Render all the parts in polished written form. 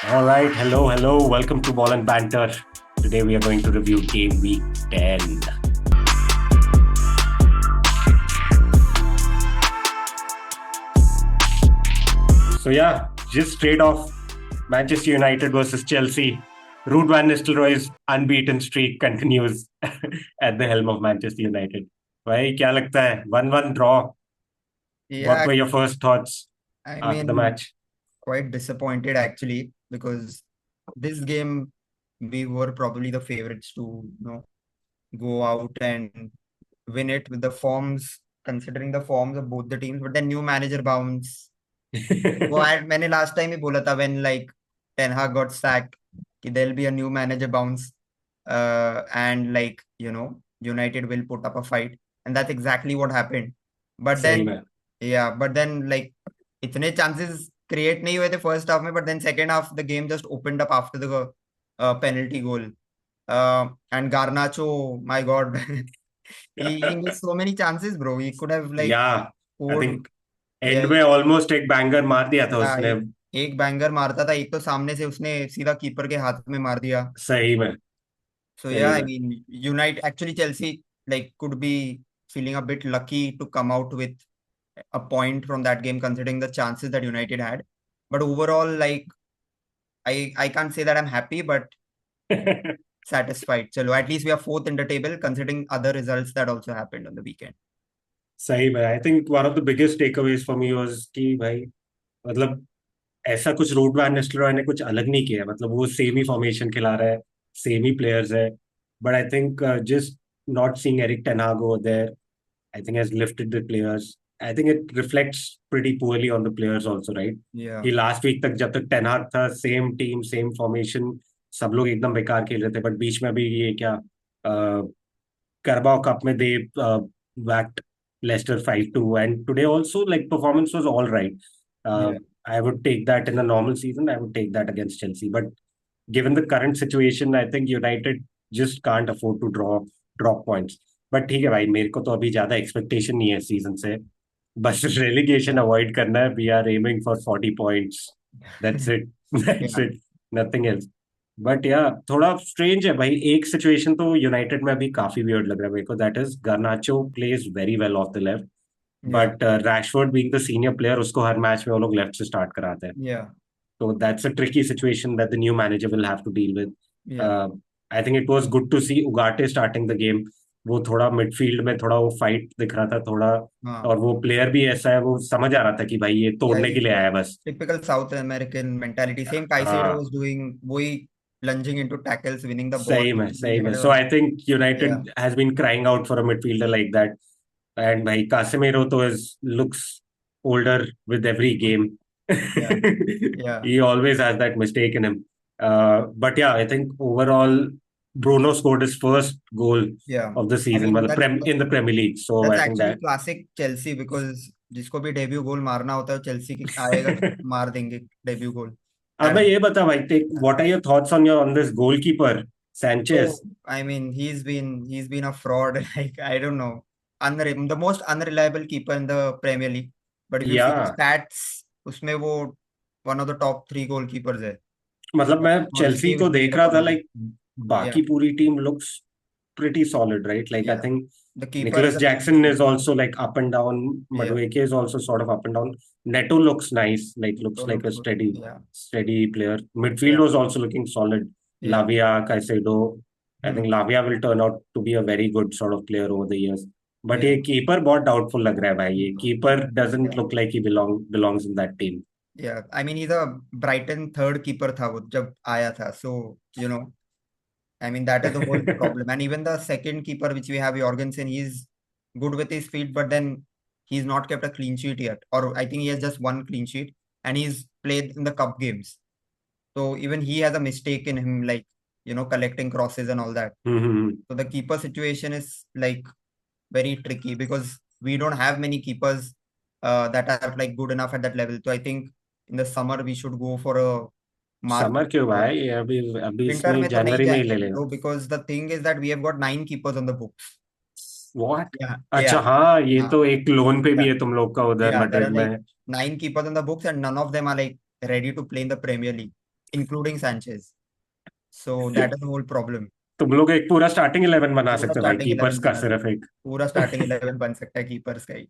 All right, hello. Welcome to Ball and Banter. Today we are going to review Game Week 10. So yeah, just straight off, Manchester United versus Chelsea. Ruud van Nistelrooy's unbeaten streak continues at the helm of Manchester United. भाई क्या लगता है 1-1 draw? What Yeah, were your first thoughts I after the mean, match? quite disappointed actually because this game we were probably the favorites to, go out and win it with the forms, considering the forms of both the teams. But then new manager bounce. वो मैंने last time ही बोला था when like Ten Hag got sacked कि there'll be a new manager bounce, and United will put up a fight, and that's exactly what happened. But सही then में like इतने chances create नहीं हुए थे first half में, but then second half the game just opened up after the penalty goal. And Garnacho, my God, he missed so many chances, bro. He could have like yeah, I scored. think Yeah, and में almost एक banger मार दिया था उसने एक banger मारता था, एक तो सामने से उसने सीधा कीपर के हाथ में मार दिया. सही में So yeah, सही I में mean, actually Chelsea like could be feeling a bit lucky to come out with a point from that game considering the chances that United had. But overall, like I can't say that I'm happy, but satisfied. Chalo, at least we are fourth in the table considering other results that also happened on the weekend. सही में I think one of the biggest takeaways for me was कि भाई मतलब ऐसा कुछ root van निस्telrooy ने कुछ अलग नहीं किया है मतलब वो सेम ही फॉर्मेशन खिला रहा है सेम ही प्लेयर्स है but I think just not seeing Eric ten Hag over there I think has lifted the players I think it reflects pretty poorly on the players also right Yeah. कि last week तक जब तक ten हाग था same team same formation सब लोग एकदम बेकार खेल रहे थे बट बीच में अभी ये क्या Carabao Cup mein they whacked Leicester 5-2 and today also like performance was all right. Uh, Yeah. I would take that in a normal season. I would take that against Chelsea. But given the current situation, I think United just can't afford to drop points. But ठीक है भाई मेरे को तो अभी ज्यादा expectation नहीं है सीजन से बस रेलिगेशन अवॉइड करना है we are aiming for 40 points that's it that's Yeah. It nothing else but yeah थोड़ा स्ट्रेंज है भाई एक सिचुएशन तो यूनाइटेड में अभी काफी वियर्ड लग रहा है मेरे को that is गर्नाचो plays very well of the left Yeah. But Rashford being the senior player उसको हर मैच में वो लोग लेफ्ट से स्टार्ट कराते हैं Yeah. तो that's a tricky situation that the new manager will have to deal with Yeah. I think it was good to see Ugarte starting the game वो थोड़ा मिडफील्ड में थोड़ा वो फाइट दिख रहा था थोड़ा हाँ. और वो प्लेयर भी ऐसा है वो समझ आ रहा था कि भाई ये Yeah, तोड़ने के he's लिए आया है बस typical South American mentality. Same Caicedo हाँ was doing, वही lunging into tackles, winning the ball. सही He में had so a, I think yeah, United has been crying out for a midfielder like that and भाई Casemiro तो is looks older with every game yeah, yeah, he always has that mistake in him but yeah I think overall Bruno scored his first goal yeah. of the I season mean, in the Premier League so that's I think actually that classic Chelsea because जिसको भी debut गोल मारना होता है Chelsea की आएगा तो मार देंगे डेब्यू गोल. अब That, मैं ये बता भाई what are your thoughts on your on this goalkeeper Sanchez so I mean, he's been a fraud. Like I don't know, the most unreliable keeper in the Premier League. But if you see the yeah stats, उसमें वो one of the top three goalkeepers है. मतलब मैं On Chelsea saves को made देख रहा था according to. Like Yeah, बाकी पूरी team looks pretty solid, right? Like I yeah. think The keeper is Nicholas a big Jackson issue. is also like up and down. Yeah, Madueke is also sort of up and down. Neto looks nice, like looks so like looks a good. Yeah, steady player. Midfield yeah, was also looking solid. yeah. Lavia, Caicedo. I think Hmm. Lavia will turn out to be a very good sort of player over the years. But Yeah, ये keeper बहुत doubtful लग रहा है भाई ये keeper doesn't yeah, look like he belongs in that team. yeah. I mean, he's a Brighton third keeper था वो जब आया था. So I mean, that is the whole problem. And even the second keeper, which we have, Jorgensen, he's good with his feet, but then he's not kept a clean sheet yet. Or I think he has just one clean sheet and he's played in the cup games. So even he has a mistake in him, like, collecting crosses and all that. Mm-hmm. So the keeper situation is like very tricky because we don't have many keepers that are like good enough at that level. So I think in the summer we should go for a summer market. क्यों भाई ये अभी अभी winter इसमें में तो नहीं जनवरी में ही जाएंगे ले लेगा bro because the thing is that we have got 9 keepers on the books. What yeah अच्छा या हाँ ये हाँ तो एक लोन पे या भी है तुम लोग का उधर या देयर मैड्रिड आर में like 9 keepers on the books and none of them are like ready to play in the Premier League. including Sanchez. So that is the whole problem. तुम लोग एक पूरा स्टार्टिंग 11 बना पूरा सकते हो भाई, स्टार्टिंग कीपर्स 11 का बना सिर्फ सकते, एक. पूरा स्टार्टिंग 11 बन सकता है कीपर्स का ही।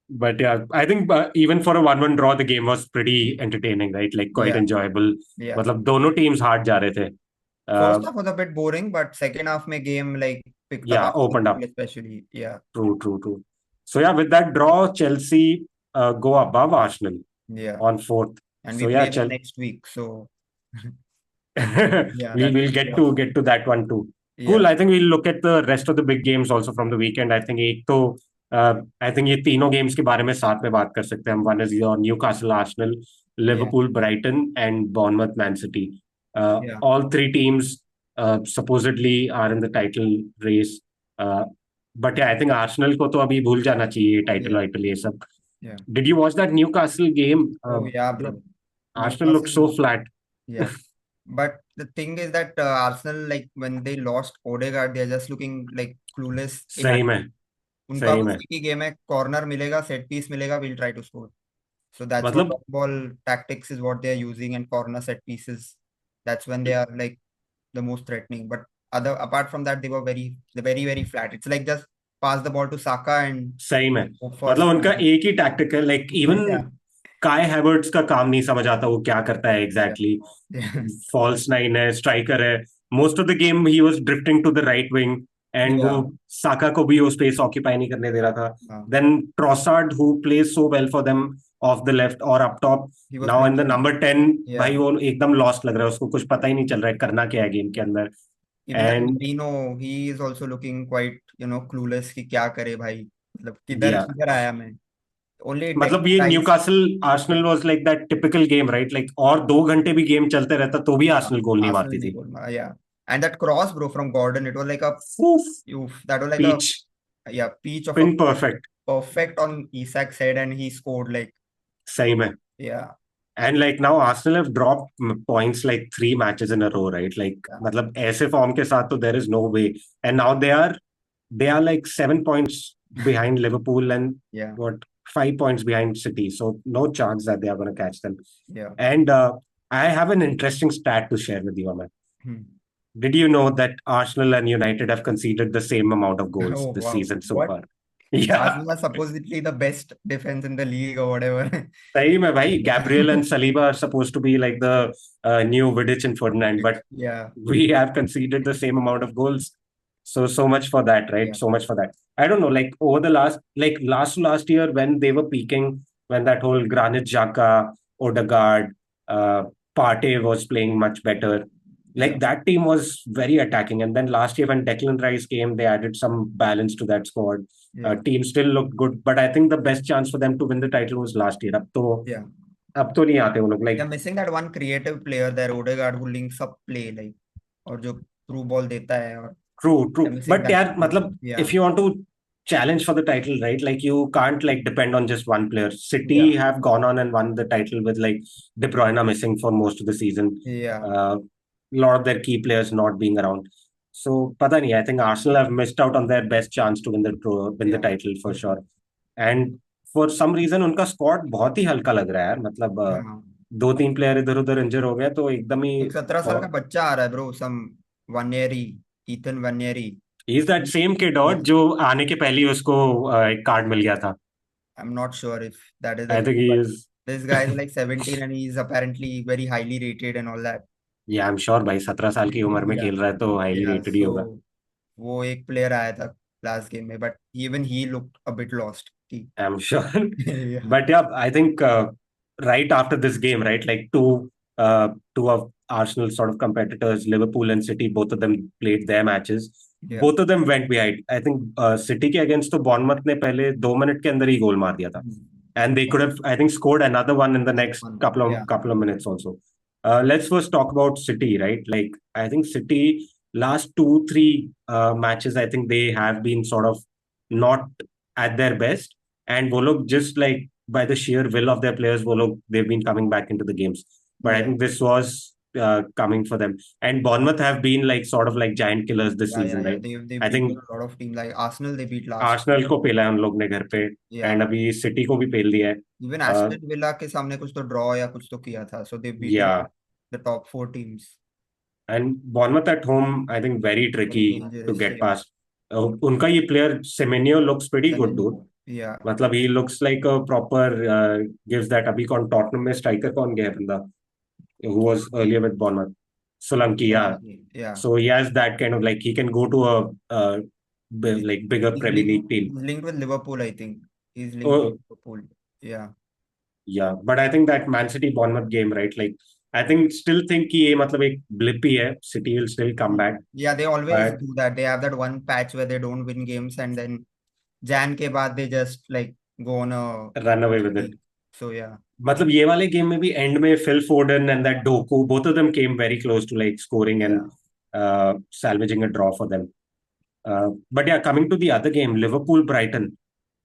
But yeah, I think even for a 1-1 draw, the game was pretty entertaining, right? Like quite या enjoyable. या मतलब दोनों teams हार जा रहे थे. Uh, first half was a bit boring but second half में game like picked up yeah, after opened goal up. Especially yeah True, true, true. So yeah, with that draw, Chelsea go above Arsenal yeah on fourth. And we So yeah, play them next week so yeah that's we'll play off get to that one too. या Cool. I think we'll look at the rest of the big games also from the weekend. I think एक तो I think ये तीनों games के बारे में साथ में बात कर सकते हैं हम. One is your Newcastle, Arsenal, या Liverpool, Brighton, and Bournemouth, Man City. या All three teams supposedly are in the title race. Uh, but yeah, I think Arsenal को तो अभी भूल जाना चाहिए टाइटल या वाइटल ये सब. या Did you watch that Newcastle game? ओह या ब्रो, मतलब Arsenal looked Newcastle so flat. या but the thing is that Arsenal, like when they lost Odegaard, they are just looking like clueless, सही में, inactive. उनका सही बस में. एक ही गेम है, कॉर्नर मिलेगा, सेट पीस मिलेगा, we'll try to score. So that's what मतलब ball tactics is what they are using, and corner set pieces. That's when they are like the most threatening. But other apart from that, they're very flat. It's like just pass the ball to Saka and सही में. hope for मतलब उनका something. एक ही tactic है. Like even Yeah, काय Havertz का काम नहीं समझ आता वो क्या करता है yeah, exactly. yeah, false nine है, स्ट्राइकर है. Most of the game he was drifting to the right wing and वो yeah. साका को भी वो स्पेस ऑक्यूपाई नहीं करने दे रहा था. Uh, then Trossard who plays so well for them off the left और up top. he was now in the blinking. Number 10, Yeah. भाई वो एकदम लॉस्ट लग रहा है. उसको कुछ पता ही नहीं चल रहा है करना क्या है गेम के अंदर. Even that and Merino, he is also looking quite, clueless कि क्या करे भाई, मतलब किधर या किधर आया मैं. Only it takes मतलब ये time. Newcastle Arsenal was like that typical game, right? Like और 2 घंटे भी गेम चलते रहता तो भी आर्सेनल गोल नहीं Arsenal मारती नहीं थी. goal मारा, yeah. And that cross, bro, from Gordon, it was like a, Oof, oof, that was like a, peach, yeah, peach of a pin perfect. perfect on Isak's head, and he scored like, सही में. yeah, and like now Arsenal have dropped points like 3 matches in a row, right? Like yeah, मतलब ऐसे form के साथ तो there is no way. And now they are like 7 points behind Liverpool and yeah, what 5 points behind City. So no chance that they are going to catch them. yeah. And I have an interesting stat to share with you, Amit. Hmm. Did you know that Arsenal and United have conceded the same amount of goals Oh this wow, season so what? far? Yeah. Arsenal are supposedly the best defense in the league or whatever. सही में भाई, Gabriel and Saliba are supposed to be like the new Vidic and Ferdinand, but Yeah, we have conceded the same amount of goals. So much for that, right? yeah, So much for that. I don't know, like over the last to last year when they were peaking, when that whole Granit Xhaka, Odegaard, uh, Partey was playing much better. yeah, Like that team was very attacking. And then last year when Declan Rice came, they added some balance to that squad. yeah, Team still looked good, but I think the best chance for them to win the title was last year. yeah. अब तो नहीं आते वो लोग. They're Like missing that one creative player there, Odegaard, who links up play, like, और जो through ball देता है, और true, they're true. missing But that yeah, player. matlab, Yeah, if you want to challenge for the title, right? Like you can't like depend on just one player. yeah, City have gone on and won the title with like De Bruyne missing for most of the season. yeah, A lot of their key players not being around. So, pata nahi, I think Arsenal have missed out on their best chance to win the yeah, title for for sure. sure. And for some reason उनका squad बहुत ही हल्का लग रहा है यार. मतलब हाँ, 2-3 player इधर उधर इंजर हो गए तो एकदम ही. एक 17 साल का बच्चा आ रहा है bro, some Nwaneri, Ethan Nwaneri. Is that same kid और Yes, जो आने के पहले ही उसको एक कार्ड मिल गया था. I'm not sure if that is the I think case, he but is. this guy is like 17 and he's apparently very highly rated and all that. या आई एम श्योर भाई 17 साल की उम्र में Yeah, खेल रहा है तो हाईली yeah. रेटेड ही होगा. So वो एक प्लेयर आया था लास्ट गेम में, but even he looked a bit lost. I am sure. Yeah, but yeah I think right after this game, right? Like two of Arsenal sort of competitors, Liverpool and City, both of them played their matches. yeah. Both of them went behind. I think City के against तो Bournemouth ने पहले 2 minute के अंदर ही गोल मार दिया था. And they could have, I think, scored another one in the Another next one. couple of Yeah, couple of minutes also. Let's first talk about City, right? Like I think City last 2-3 matches, I think they have been sort of not at their best, and वो लोग just like by the sheer will of their players, वो लोग they've been coming back into the games. But I yeah, think this was coming for them. And Bournemouth have been like sort of like giant killers this season, yeah. right? They've I beaten think a lot of teams like Arsenal. They beat last. Arsenal को पेला है उन लोग ने घर पे. Yeah, and अभी city को भी पेल दिया है. इवन uh, एस्टन विला के सामने कुछ तो ड्रॉ या कुछ तो किया था, सो दे बीटन या them. the top four teams. And Bournemouth at home, I think very Very tricky to dangerous, get same. past. उनका ये player Semenyo looks pretty good, dude. Semenyo. Yeah. मतलब he looks like a proper gives that. अभी कौन Tottenham में striker कौन गया है बंदा who was earlier with Bournemouth? Solanke, yeah. Solanke. Yeah. So he has that kind of like he can go to a He's, like bigger he's Premier linked, League team. he's linked with Liverpool, I think. He's linked with Oh Liverpool. Yeah. yeah, but I think that Man City Bournemouth game, right? Like I think still think कि ये मतलब एक blip ही है. City will still come back, Yeah, they always but do that. They have that one patch where they don't win games and then Jan ke baad they just like go on a run away with it. streak. So yeah. मतलब ये वाले game में भी and में Phil Foden and that Docu both of them came very close to like scoring and Yeah. salvaging a draw for them. But yeah, coming to the other game, Liverpool Brighton.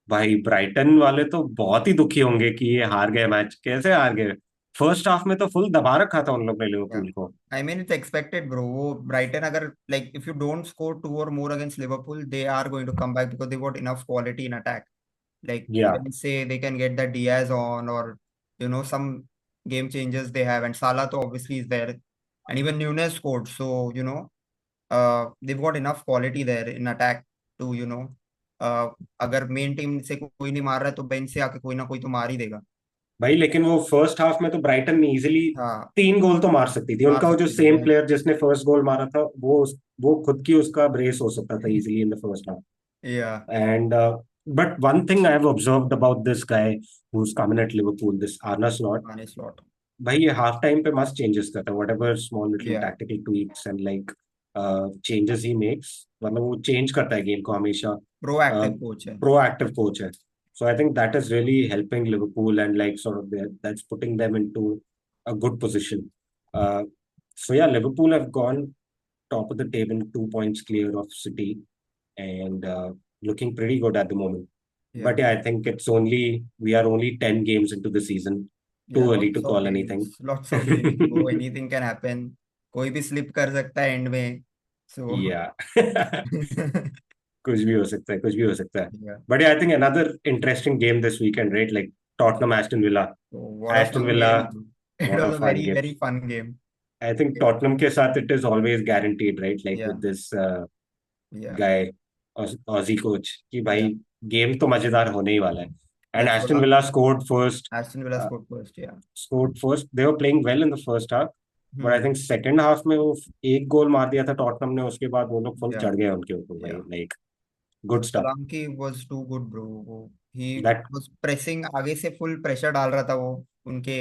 भाई Brighton वाले तो बहुत ही दुखी होंगे कि ये हार गए मैच. कैसे हार गए? फर्स्ट हाफ में तो फुल दबा रखा था उन लोग ने Yeah. लिवरपूल को. I mean, it's expected, bro. वो Brighton अगर like if you don't score two or more against Liverpool, they are going to come back because they've got enough quality in attack. Like Yeah, when say they can get that Diaz on or some game changers they have, and Salah तो obviously is there, and even Nunes scored. So they've got enough quality there in attack to अगर main team से कोई नहीं मार रहा है तो bench से आके कोई ना कोई तो मार ही देगा. भाई लेकिन वो फर्स्ट हाफ में तो ब्राइटन ने इजीली हाँ, 3 गोल तो मार सकती थी. मार उनका वो जो सकते थे सेम यार. प्लेयर जिसने फर्स्ट गोल मारा था वो खुद की उसका ब्रेस हो सकता था easily in the first half. या And but one thing I have observed about this guy who's coming at Liverpool, this Arne Slot, माने स्लॉट. भाई ये हाफ टाइम पे मस्त चेंजेस करता है. whatever small little या tactical tweaks and like changes he makes, मतलब वो चेंज करता है गेम को हमेशा. प्रोएक्टिव कोच है. Proactive coach है. So I think that is really helping Liverpool and like sort of that's putting them into a good position. Uh, so yeah, Liverpool have gone top of the table, 2 points clear of City, and looking pretty good at the moment. या But yeah, I think we are only 10 games into the season. या Too early to lots of call anything. Games, lots of games bro. Anything can happen. कोई भी slip कर सकता है and में. सो Yeah. कुछ भी हो सकता है, कुछ भी हो सकता है. या. But yeah, I think another interesting game this weekend, right? Like Tottenham Aston Villa. So what a Aston fun Villa, game. It what a was a fun very game. very fun game. I think Tottenham के साथ it is always guaranteed, right? Like Yeah. with this Yeah. guy, Aussie coach, कि Yeah. भाई game तो मजेदार होने ही वाला है. And That's what Aston Villa scored first. Aston Villa Uh, scored first. Yeah. scored first. They were playing well in the first half, but I Hmm. think second half में वो एक गोल मार दिया था टॉटनहम ने. उसके बाद वो लोग फुल Yeah. चढ़ गए उनके ऊपर भाई. Yeah. Like good stuff. Solanke was too good, bro. He That was pressing आगे से full pressure डाल रहा था वो उनके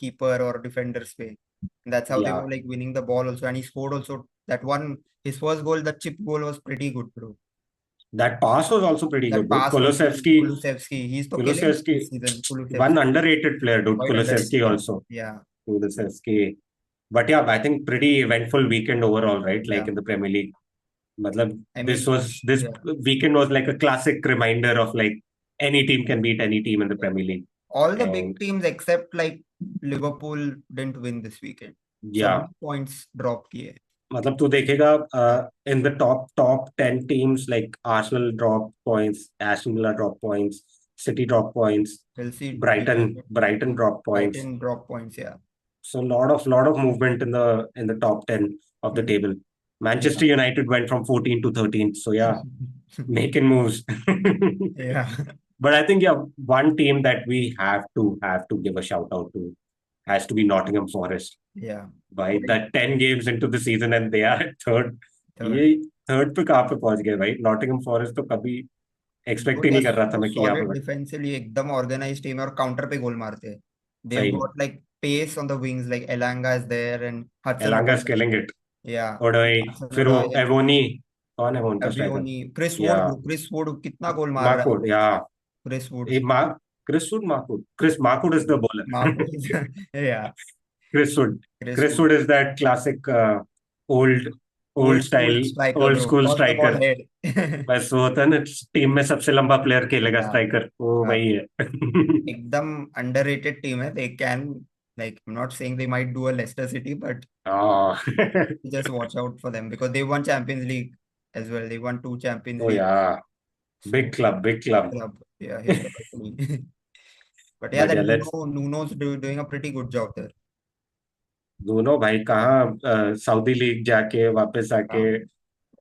keeper और defenders पे. That's how they yeah, were like winning the ball also, and he scored also that one. His first goal, the chip goal, was pretty good, bro. that pass was also pretty That good, dude. pass also, he's to killing it Kulusevski, this season. one Kulusevski, underrated player, dude. quite Kulusevski underrated. also. Yeah, Kulusevski. But yeah, I think pretty eventful weekend overall, right? Like yeah. in the Premier League. Matlab, I mean, this yeah, weekend was like a classic reminder of like any team can beat any team in the yeah. Premier League. All the big And teams except like Liverpool didn't win this weekend. yeah, Some points drop किए. मतलब तू देखेगा Yeah. in the top 10 teams like Arsenal drop points, Aston Villa drop points, City drop points, Chelsea Brighton defeated Brighton drop points. Brighton drop points. Yeah. So lot of movement in the top 10 of the Hmm. table. Yeah. Manchester United went from 14 to 13th. So yeah, making moves. Yeah. But I think yeah, one team that we have to give a shout out to has to be Nottingham Forest. Yeah. By Quite that 10 games into the season and they are at third. third. ये third पे कहाँ पे पहुंच गए भाई. Nottingham forest तो कभी Bro, expect he they are नहीं कर रहा था so मैं कि यहाँ पे solid defensively, एकदम organized team है और counter पे गोल मारते हैं. They've सही में. got like pace on the wings, like Elanga is there and Hudson एलांगा Odoi. Scaling it. Yeah. और Hudson फिर वो Odoi and एवोनी. कौन है वो उनका स्ट्राइकर? Abioni. Chris या Wood, bro. Chris Wood कितना गोल मार रहा है. मार्कवुड या Chris Wood. A mark Chris Markwood is the Marco bowler. is yeah. Chris Wood. Chris Chris Wood. Wood is that classic old Old school style striker, old bro. school Toss the ball striker. head. बस वो होता है ना team में सबसे लंबा player खेलेगा Yeah. Striker वो Yeah. वही है. एकदम underrated team है. They can, like, I'm not saying they might do a Leicester City, but Oh. just watch out for them because they won Champions League as well. They won two Champions Oh League. yeah, big So club, big big club. club, yeah, historically. But yeah, But that yeah, let's Nuno's doing a pretty good job there. दोनों भाई कहाँ Saudi league जाके वापस आके, हाँ,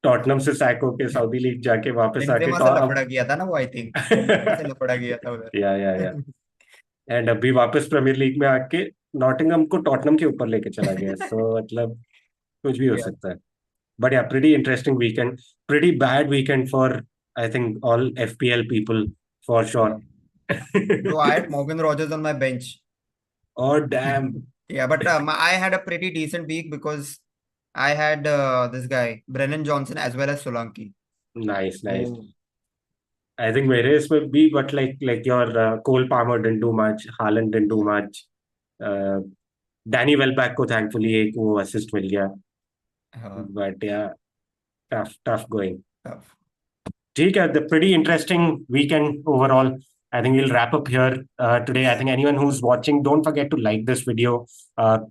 Tottenham से sac होके Saudi league जाके वापस आके बेंजेमा से अब लफड़ा किया था ना वो, आई थिंक बेंजेमा से लफड़ा किया था या उधर। एंड अभी वापस प्रीमियर लीग में आके नॉटिंघम को टॉटनम के ऊपर लेके चला गया, सो मतलब कुछ भी हो Yeah. सकता है। बट या pretty interesting weekend, pretty bad weekend for I think all FPL people for sure. Bro, I had Morgan Rogers on my bench. और dam, Yeah, but I had a pretty decent week because I had this guy, Brennan Johnson, as well as Solanke. Nice nice. Oh, I think मेरे इसमें भी, but like your Cole Palmer didn't do much, Haaland didn't do yeah. Much, Danny Welbeck को thankfully एक वो assist मिल गया, Uh, but yeah tough tough going. tough. ठीक है, the pretty interesting weekend overall. I think we'll wrap up here today. I Yes. think anyone who's watching, don't forget to like this video,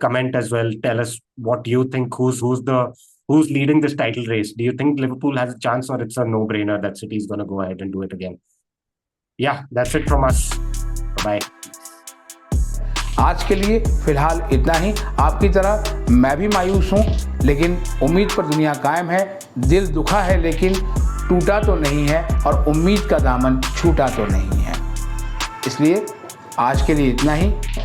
comment as well. Tell us what you think. Who's leading this title race? Do you think Liverpool has a chance, or it's a no-brainer that City is going to go ahead and do it again? Yeah, that's it from us. Bye. आज के लिए फिलहाल इतना ही। आपकी तरह मैं भी मायूस हूँ, लेकिन उम्मीद पर दुनिया कायम है। दिल दुखा है लेकिन टूटा तो नहीं है, और उम्मीद का दामन छूटा तो नहीं है। इसलिए आज के लिए इतना ही।